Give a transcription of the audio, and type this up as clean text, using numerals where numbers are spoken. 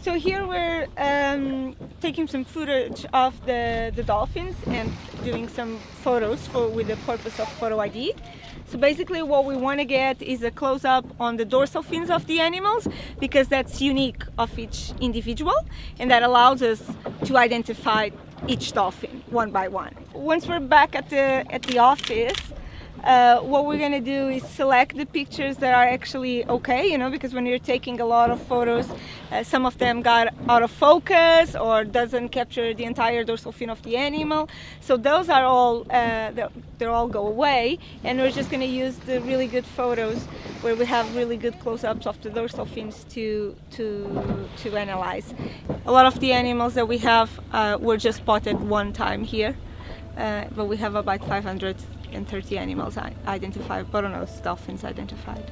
So here we're taking some footage of the dolphins and doing some photos with the purpose of photo ID. So basically what we want to get is a close-up on the dorsal fins of the animals, because that's unique of each individual, and that allows us to identify each dolphin one by one. Once we're back at the office, what we're going to do is select the pictures that are actually okay, because when you're taking a lot of photos, some of them got out of focus or doesn't capture the entire dorsal fin of the animal. So those are all, they'll all go away, and we're just going to use the really good photos where we have really good close-ups of the dorsal fins to analyze. A lot of the animals that we have were just spotted one time here, but we have about 530 animals identified, bottlenose dolphins identified.